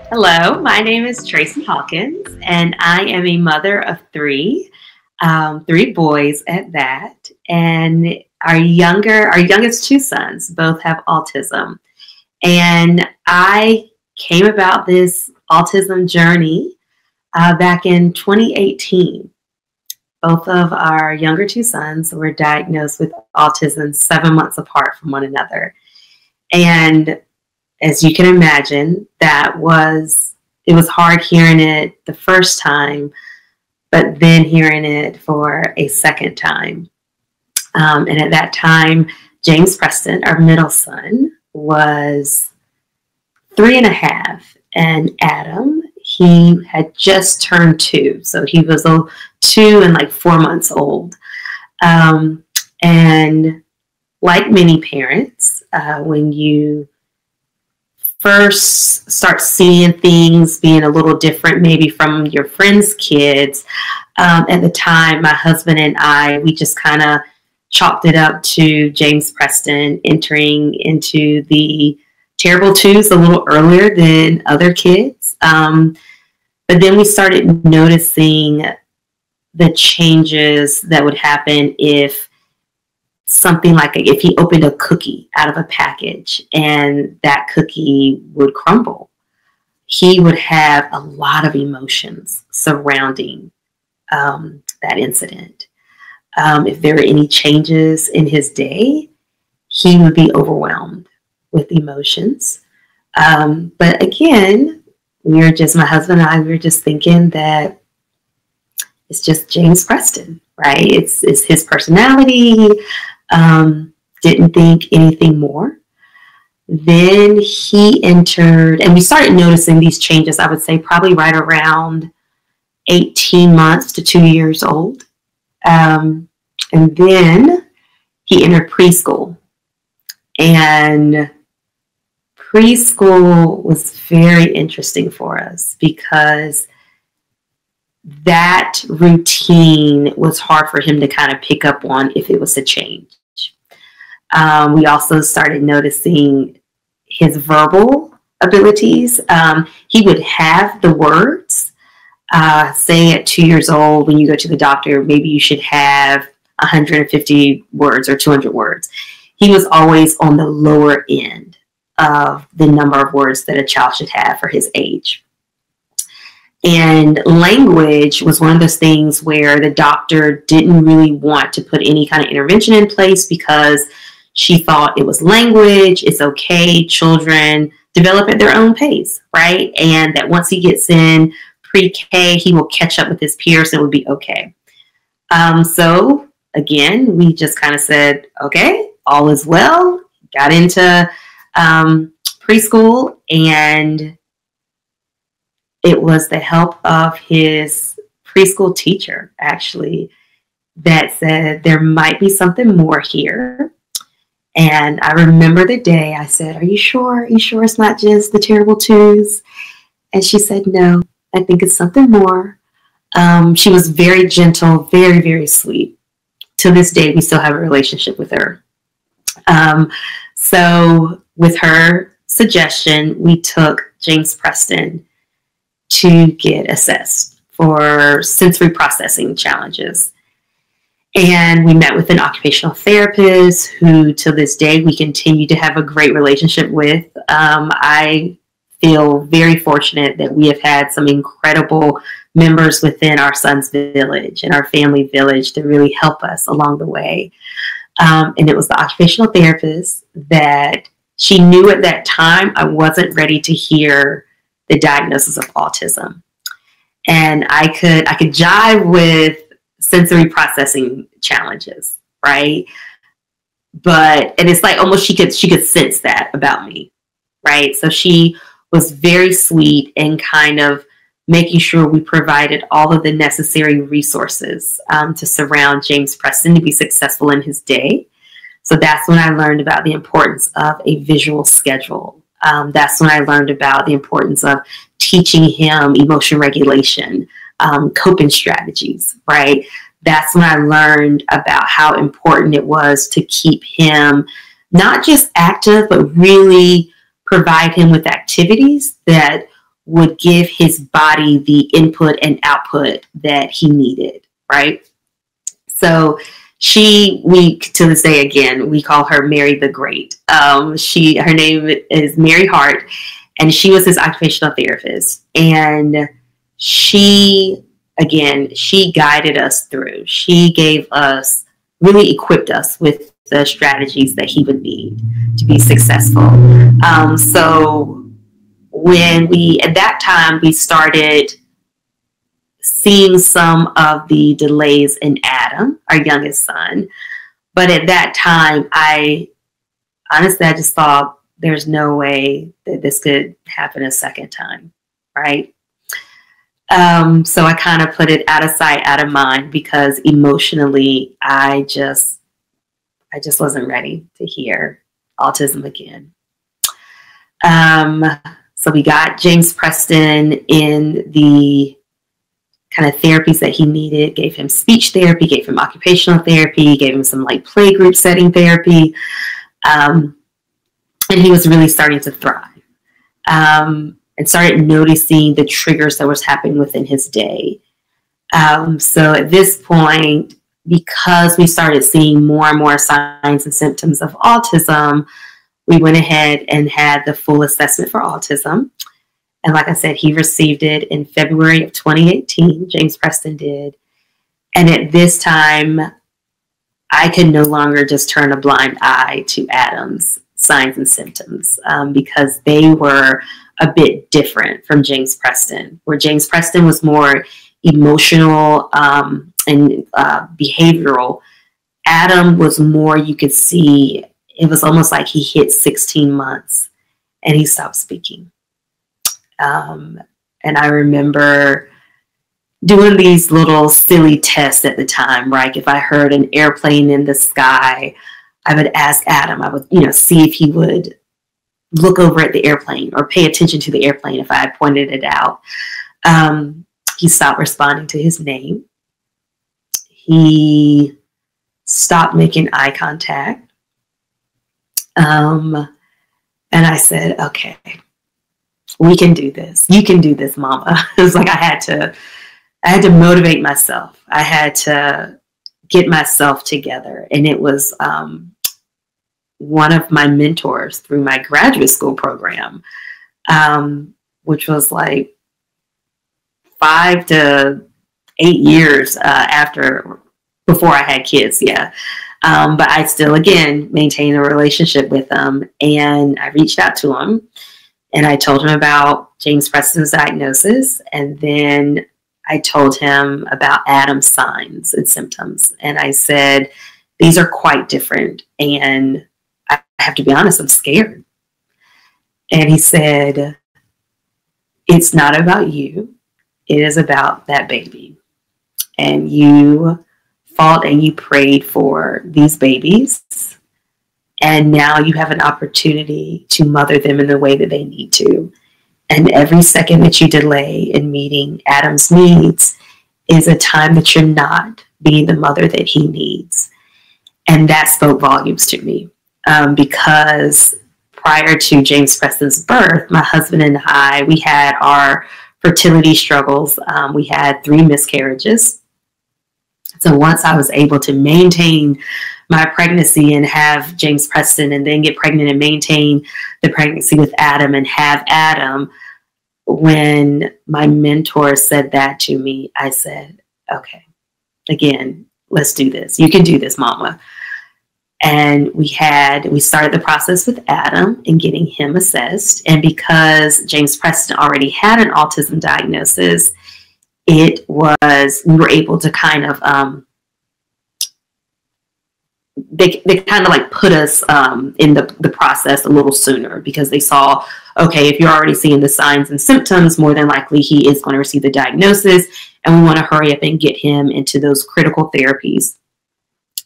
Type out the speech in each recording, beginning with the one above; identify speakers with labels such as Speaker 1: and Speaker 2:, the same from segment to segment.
Speaker 1: Hello, my name is Tracey Hawkins, and I am a mother of three, three boys at that. And our youngest two sons both have autism. And I came about this autism journey back in 2018. Both of our younger two sons were diagnosed with autism 7 months apart from one another. And as you can imagine, it was hard hearing it the first time, but then hearing it for a second time. And at that time, James Preston, our middle son, was 3.5, and Adam, he had just turned 2. So he was 2 and like 4 months old. And like many parents, when you first start seeing things being a little different, maybe from your friends' kids, at the time, my husband and I, we just kind of chalked it up to James Preston entering into the terrible twos a little earlier than other kids. But then we started noticing the changes that would happen if if he opened a cookie out of a package and that cookie would crumble. He would have a lot of emotions surrounding that incident. If there were any changes in his day, he would be overwhelmed with emotions. But again, my husband and I, we were just thinking that it's just James Preston, right? It's his personality. Didn't think anything more. Then he entered, and we started noticing these changes, I would say probably right around 18 months to 2 years old. And then he entered preschool. And preschool was very interesting for us because that routine was hard for him to kind of pick up on if it was a change. We also started noticing his verbal abilities. He would have the words. Say at 2 years old, when you go to the doctor, maybe you should have 150 words or 200 words. He was always on the lower end of the number of words that a child should have for his age. And language was one of those things where the doctor didn't really want to put any kind of intervention in place because she thought it was language, it's okay, children develop at their own pace, right? And that once he gets in pre-K, he will catch up with his peers and it will be okay. So again, we just kind of said, okay, all is well, got into preschool, and it was the help of his preschool teacher, actually, that said there might be something more here. And I remember the day I said, are you sure? Are you sure it's not just the terrible twos? And she said, no, I think it's something more. She was very gentle, very, very sweet. To this day, we still have a relationship with her. So with her suggestion, we took James Preston to get assessed for sensory processing challenges. And we met with an occupational therapist who, to this day, we continue to have a great relationship with. I feel very fortunate that we have had some incredible members within our son's village and our family village to really help us along the way. And it was the occupational therapist that she knew at that time I wasn't ready to hear the diagnosis of autism. And I could jive with sensory processing challenges, right? And it's like almost she could sense that about me, right? So she was very sweet and kind of making sure we provided all of the necessary resources to surround James Preston to be successful in his day. So that's when I learned about the importance of a visual schedule. That's when I learned about the importance of teaching him emotion regulation, coping strategies, right? That's when I learned about how important it was to keep him not just active, but really provide him with activities that would give his body the input and output that he needed, right? So we to this day, again, we call her Mary the Great. Her name is Mary Hart, and she was his occupational therapist. And she guided us through. She really equipped us with the strategies that he would need to be successful. So at that time, we started seeing some of the delays in Adam, our youngest son. But at that time, I just thought there's no way that this could happen a second time, right? So I kind of put it out of sight, out of mind, because emotionally, I just wasn't ready to hear autism again. So we got James Preston in the kind of therapies that he needed, gave him speech therapy, gave him occupational therapy, gave him some like play group setting therapy. And he was really starting to thrive. And started noticing the triggers that was happening within his day. So at this point, because we started seeing more and more signs and symptoms of autism, we went ahead and had the full assessment for autism. And like I said, he received it in February of 2018, James Preston did. And at this time, I could no longer just turn a blind eye to Adam's signs and symptoms, because they were a bit different from James Preston, where James Preston was more emotional and behavioral. Adam was more, you could see, it was almost like he hit 16 months and he stopped speaking. And I remember doing these little silly tests at the time, right? If I heard an airplane in the sky, I would ask Adam, I would, see if he would look over at the airplane or pay attention to the airplane if I had pointed it out. He stopped responding to his name. He stopped making eye contact. And I said, okay, we can do this. You can do this, Mama. It was like I had to motivate myself. I had to get myself together. And it was one of my mentors through my graduate school program, which was like 5 to 8 years before I had kids. Yeah. But I still, again, maintain a relationship with him. And I reached out to him and I told him about James Preston's diagnosis. And then I told him about Adam's signs and symptoms. And I said, these are quite different. And I have to be honest, I'm scared. And he said, it's not about you. It is about that baby. And you fought and you prayed for these babies. And now you have an opportunity to mother them in the way that they need to. And every second that you delay in meeting Adam's needs is a time that you're not being the mother that he needs. And that spoke volumes to me, because prior to James Preston's birth, my husband and I, we had our fertility struggles. We had 3 miscarriages. So once I was able to maintain my pregnancy and have James Preston and then get pregnant and maintain the pregnancy with Adam and have Adam, when my mentor said that to me, I said, okay, again, let's do this. You can do this, Mama. And we started the process with Adam and getting him assessed. And because James Preston already had an autism diagnosis, we were able to kind of, they kind of like put us in the process a little sooner, because they saw, okay, if you're already seeing the signs and symptoms, more than likely he is going to receive the diagnosis. And we want to hurry up and get him into those critical therapies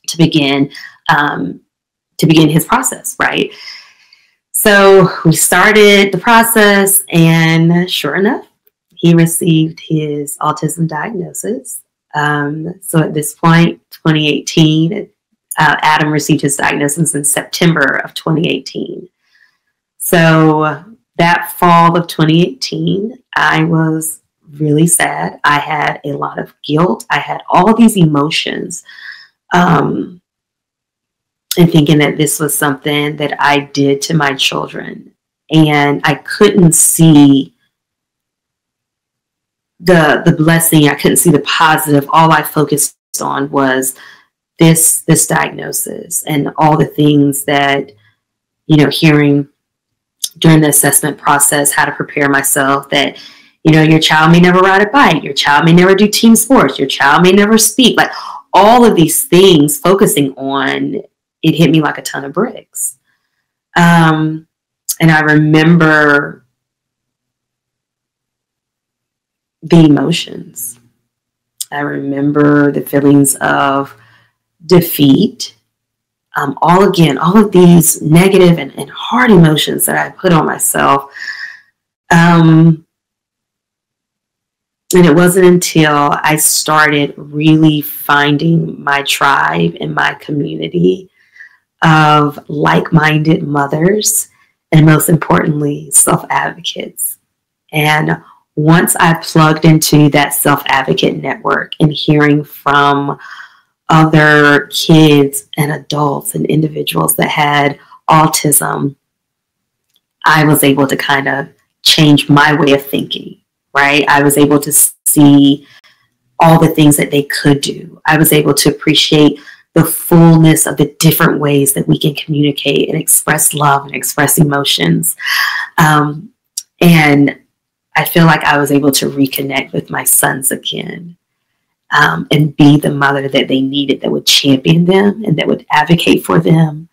Speaker 1: to begin his process, right? So we started the process, and sure enough, he received his autism diagnosis. So at this point, 2018, Adam received his diagnosis in September of 2018. So that fall of 2018, I was really sad. I had a lot of guilt. I had all these emotions, and thinking that this was something that I did to my children. And I couldn't see the blessing. I couldn't see the positive. All I focused on was this diagnosis and all the things that, you know, hearing during the assessment process, how to prepare myself, that, you know, your child may never ride a bike, your child may never do team sports, your child may never speak, like all of these things, focusing on it hit me like a ton of bricks. And I remember the emotions. I remember the feelings of defeat. All of these negative and hard emotions that I put on myself. And it wasn't until I started really finding my tribe and my community of like-minded mothers, and most importantly, self-advocates. And once I plugged into that self-advocate network and hearing from other kids and adults and individuals that had autism, I was able to kind of change my way of thinking, right? I was able to see all the things that they could do. I was able to appreciate the fullness of the different ways that we can communicate and express love and express emotions. And I feel like I was able to reconnect with my sons again, and be the mother that they needed, that would champion them and that would advocate for them,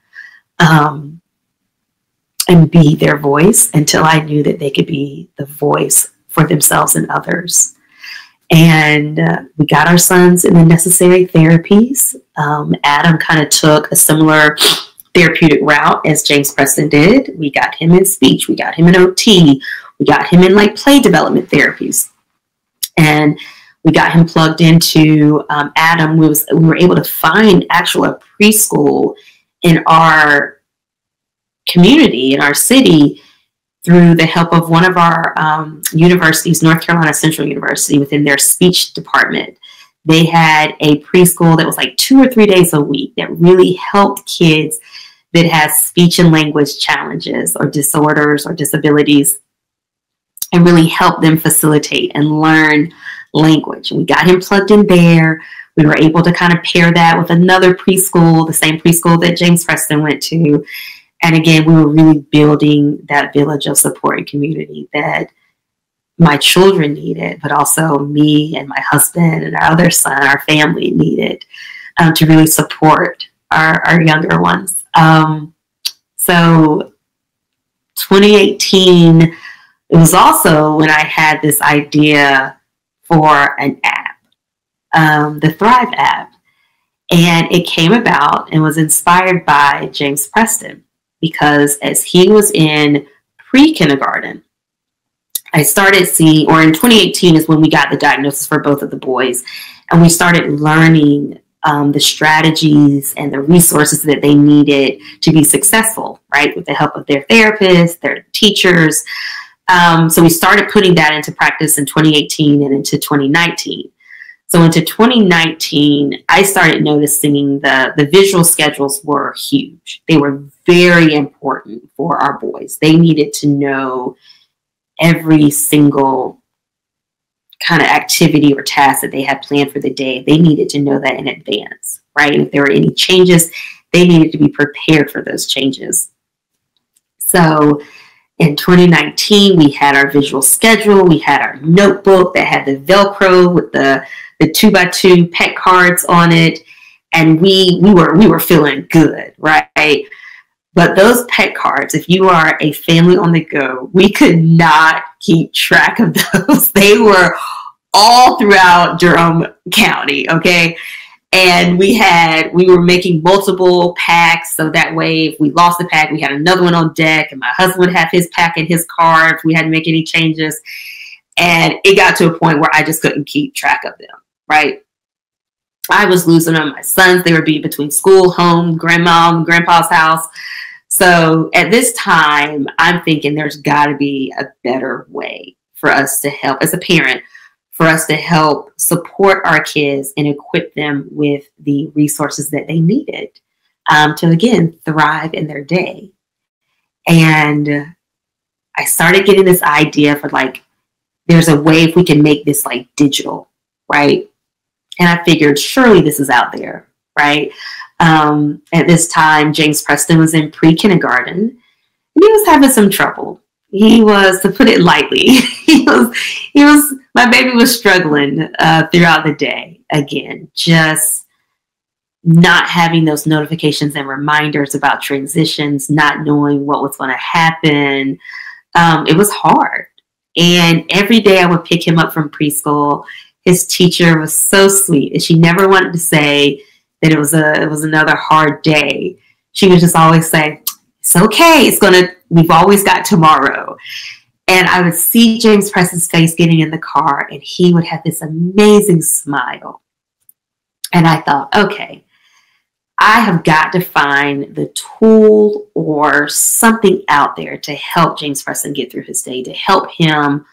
Speaker 1: and be their voice until I knew that they could be the voice for themselves and others. And we got our sons in the necessary therapies. Adam kind of took a similar therapeutic route as James Preston did. We got him in speech, we got him in OT, we got him in like play development therapies, and we got him plugged into Adam. We were able to find a preschool in our community, in our city, through the help of one of our universities, North Carolina Central University, within their speech department. They had a preschool that was like 2 or 3 days a week that really helped kids that had speech and language challenges or disorders or disabilities, and really helped them facilitate and learn language. We got him plugged in there. We were able to kind of pair that with another preschool, the same preschool that James Preston went to. And again, we were really building that village of support and community that my children needed, but also me and my husband and our other son, our family needed, to really support our younger ones. So 2018, it was also when I had this idea for an app, the Thrive app. And it came about and was inspired by James Preston, because as he was in pre-kindergarten, I started seeing, or in 2018 is when we got the diagnosis for both of the boys, and we started learning the strategies and the resources that they needed to be successful, right? With the help of their therapists, their teachers. So we started putting that into practice in 2018 and into 2019. So into 2019, I started noticing the visual schedules were huge. They were very important for our boys. They needed to know every single kind of activity or task that they had planned for the day. They needed to know that in advance, right? If there were any changes, they needed to be prepared for those changes. So in 2019, we had our visual schedule. We had our notebook that had the Velcro with the 2x2 pet cards on it. And we were feeling good, right? But those pet cards, if you are a family on the go, we could not keep track of those. They were all throughout Durham County, okay? And we were making multiple packs, so that way if we lost a pack, we had another one on deck, and my husband would have his pack and his card if we had to make any changes. And it got to a point where I just couldn't keep track of them, right? I was losing them. My sons, they were being between school, home, grandma and grandpa's house. So at this time, I'm thinking there's got to be a better way for us to help, as a parent, for us to help support our kids and equip them with the resources that they needed to, again, thrive in their day. And I started getting this idea for like, there's a way if we can make this like digital, right? And I figured surely this is out there, right? At this time, James Preston was in pre-kindergarten and he was having some trouble. He was, to put it lightly, my baby was struggling throughout the day. Again, just not having those notifications and reminders about transitions, not knowing what was going to happen. It was hard. And every day I would pick him up from preschool. His teacher was so sweet, and she never wanted to say that it was another hard day. She would just always say, "It's okay. We've always got tomorrow." And I would see James Preston's face getting in the car, and he would have this amazing smile. And I thought, okay, I have got to find the tool or something out there to help James Preston get through his day, to help him,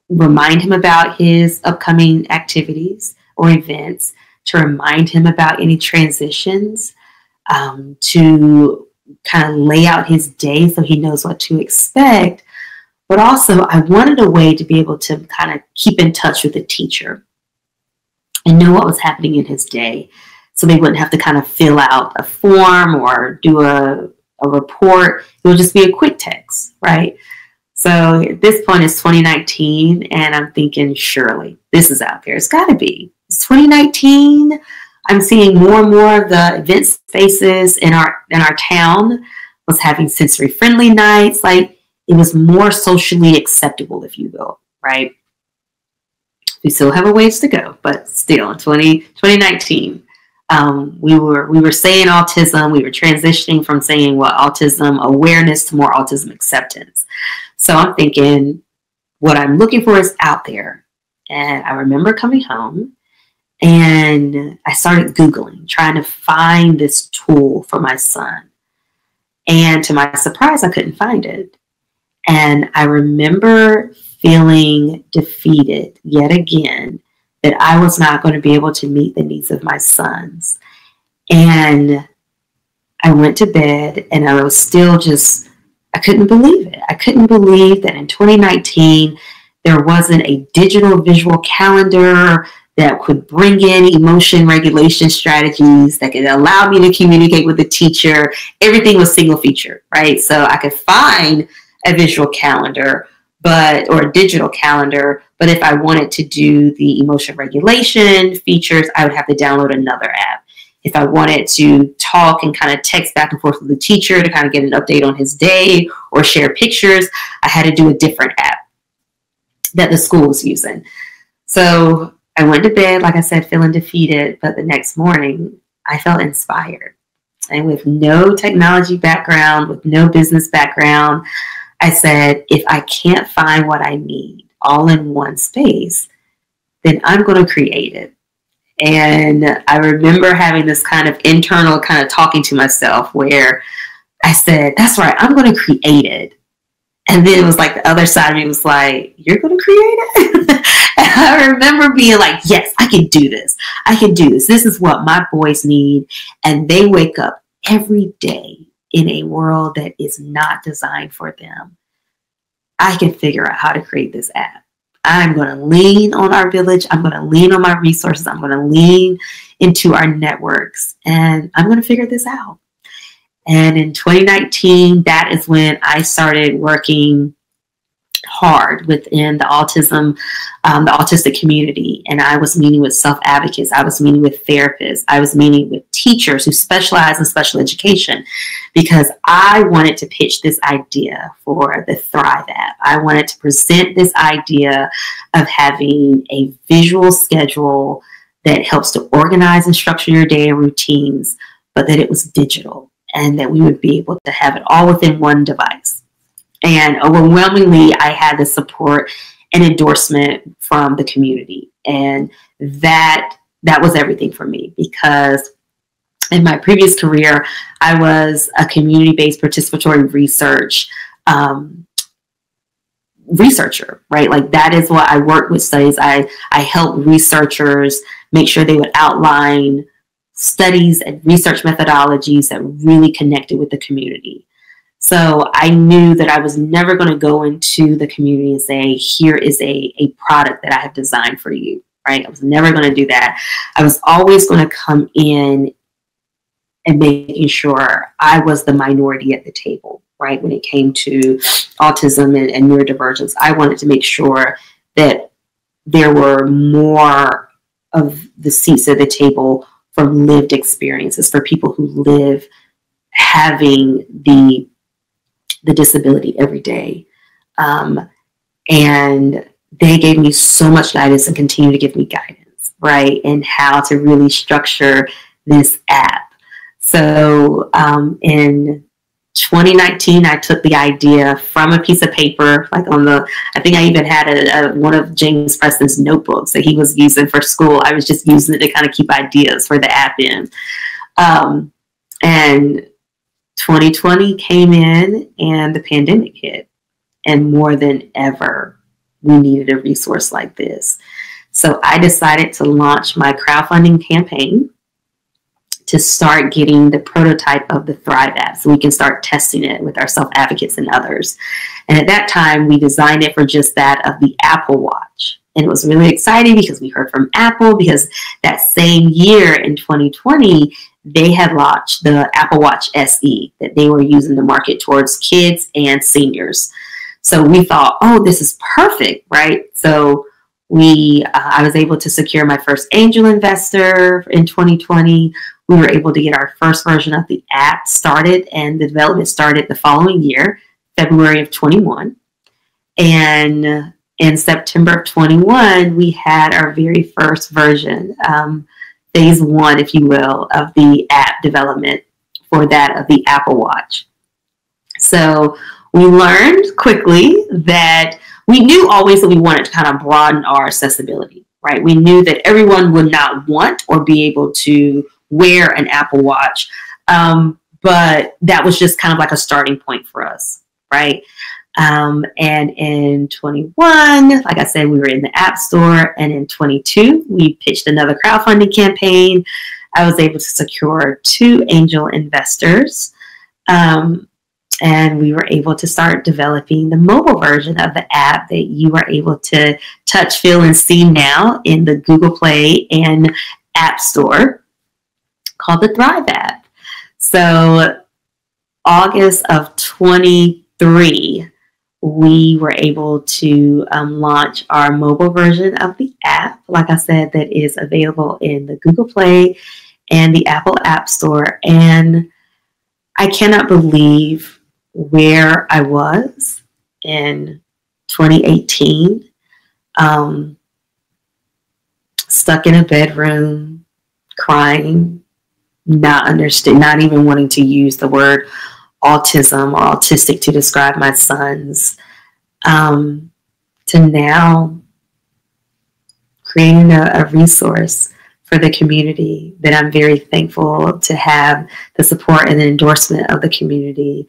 Speaker 1: remind him about his upcoming activities or events, to remind him about any transitions, to kind of lay out his day so he knows what to expect. But also I wanted a way to be able to kind of keep in touch with the teacher and know what was happening in his day, so they wouldn't have to kind of fill out a form or do a report. It would just be a quick text, right? So at this point, it's 2019, and I'm thinking, surely this is out there. It's got to be. It's 2019. I'm seeing more and more of the event spaces in our town was having sensory-friendly nights. Like, it was more socially acceptable, if you will, right? We still have a ways to go, but still, in 2019, we were saying autism. We were transitioning from saying autism awareness to more autism acceptance. So I'm thinking, what I'm looking for is out there. And I remember coming home and I started Googling, trying to find this tool for my son. And to my surprise, I couldn't find it. And I remember feeling defeated yet again, that I was not going to be able to meet the needs of my sons. And I went to bed and I was still I couldn't believe it. I couldn't believe that in 2019, there wasn't a digital visual calendar that could bring in emotion regulation strategies that could allow me to communicate with the teacher. Everything was single feature, right? So I could find a visual calendar, or a digital calendar, but if I wanted to do the emotion regulation features, I would have to download another app. If I wanted to talk and kind of text back and forth with the teacher to kind of get an update on his day or share pictures, I had to do a different app that the school was using. So I went to bed, like I said, feeling defeated, but the next morning I felt inspired. And with no technology background, with no business background, I said, if I can't find what I need all in one space, then I'm going to create it. And I remember having this kind of internal kind of talking to myself where I said, that's right, I'm going to create it. And then it was like the other side of me was like, you're going to create it? And I remember being like, yes, I can do this. I can do this. This is what my boys need. And they wake up every day in a world that is not designed for them. I can figure out how to create this app. I'm going to lean on our village. I'm going to lean on my resources. I'm going to lean into our networks, and I'm going to figure this out. And in 2019, that is when I started working hard within the autistic community. And I was meeting with self-advocates. I was meeting with therapists. I was meeting with teachers who specialize in special education, because I wanted to pitch this idea for the Thrive app. I wanted to present this idea of having a visual schedule that helps to organize and structure your day and routines, but that it was digital and that we would be able to have it all within one device. And overwhelmingly, I had the support and endorsement from the community. And that was everything for me, because in my previous career, I was a community-based participatory research researcher, right? Like that is what I worked with studies. I helped researchers make sure they would outline studies and research methodologies that really connected with the community. So I knew that I was never going to go into the community and say, here is a product that I have designed for you, right? I was never going to do that. I was always going to come in and making sure I was the minority at the table, right? When it came to autism and neurodivergence, I wanted to make sure that there were more of the seats at the table from lived experiences, for people who live having the disability every day. And they gave me so much guidance and continue to give me guidance, right? And how to really structure this app. So in 2019, I took the idea from a piece of paper, like on the, I think I even had one of James Preston's notebooks that he was using for school. I was just using it to kind of keep ideas for the app in. And 2020 came in and the pandemic hit. And more than ever, we needed a resource like this. So I decided to launch my crowdfunding campaign to start getting the prototype of the Thrive app so we can start testing it with our self-advocates and others. And at that time, we designed it for just that of the Apple Watch. And it was really exciting because we heard from Apple, because that same year in 2020, they had launched the Apple Watch SE that they were using to market towards kids and seniors. So we thought, oh, this is perfect, right? So I was able to secure my first angel investor in 2020. We were able to get our first version of the app started, and the development started the following year, February of 21. And in September of 21, we had our very first version, phase one, if you will, of the app development for that of the Apple Watch. So we learned quickly that we knew always that we wanted to kind of broaden our accessibility, right? We knew that everyone would not want or be able to wear an Apple Watch, but that was just kind of like a starting point for us, right? And in 21, like I said, we were in the App Store, and in 22, we pitched another crowdfunding campaign. I was able to secure 2 angel investors, and we were able to start developing the mobile version of the app that you are able to touch, feel, and see now in the Google Play and App Store, called the Thrive app. So August of 23, we were able to launch our mobile version of the app, like I said, that is available in the Google Play and the Apple App Store. And I cannot believe where I was in 2018, stuck in a bedroom, crying, not even wanting to use the word autism or autistic to describe my sons, to now creating a resource for the community that I'm very thankful to have the support and the endorsement of the community.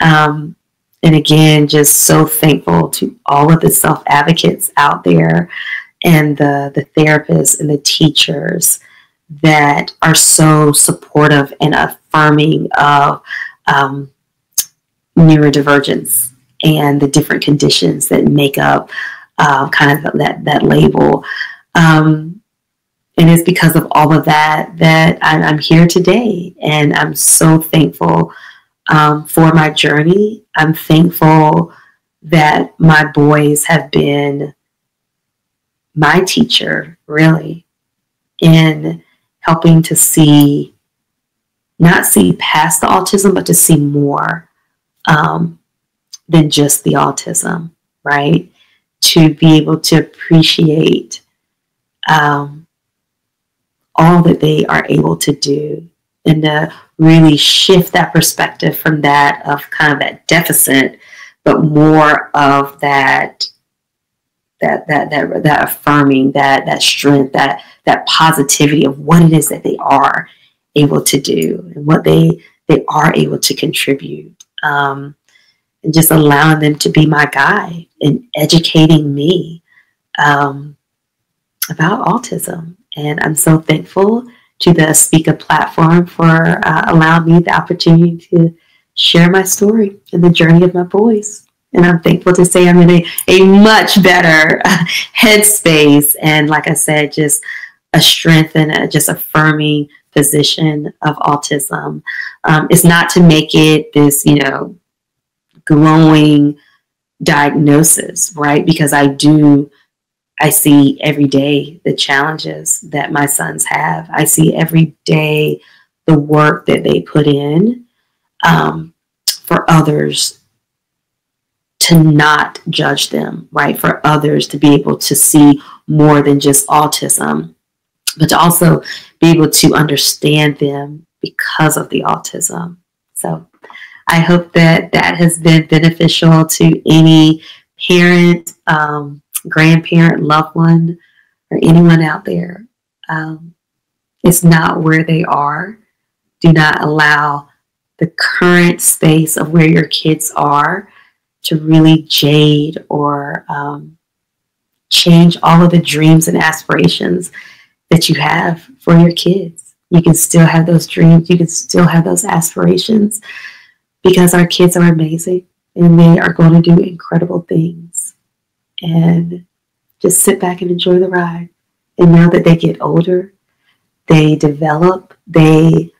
Speaker 1: And again, just so thankful to all of the self-advocates out there and the therapists and the teachers that are so supportive and affirming of neurodivergence and the different conditions that make up kind of that label. And it's because of all of that that I'm here today. And I'm so thankful for my journey. I'm thankful that my boys have been my teacher, really, in helping to not see past the autism, but to see more than just the autism, right? To be able to appreciate all that they are able to do, and to really shift that perspective from that of kind of that deficit, but more of that affirming, that strength, that positivity of what it is that they are, able to do and what they are able to contribute. And just allowing them to be my guide and educating me about autism. And I'm so thankful to the Aspika platform for allowing me the opportunity to share my story and the journey of my boys. And I'm thankful to say I'm in a much better headspace. And like I said, just a strength and just affirming position of autism. It's not to make it this, glowing diagnosis, right? Because I see every day the challenges that my sons have. I see every day the work that they put in for others to not judge them, right? For others to be able to see more than just autism, but to also be able to understand them because of the autism. So I hope that has been beneficial to any parent, grandparent, loved one, or anyone out there. It's not where they are. Do not allow the current space of where your kids are to really jade or change all of the dreams and aspirations that you have for your kids. You can still have those dreams. You can still have those aspirations, because our kids are amazing and they are going to do incredible things. And just sit back and enjoy the ride, and know that they get older, they develop, they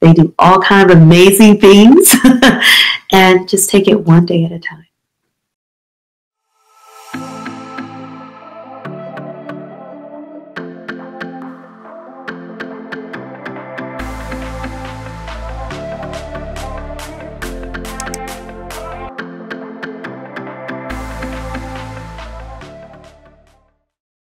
Speaker 1: do all kinds of amazing things, and just take it one day at a time.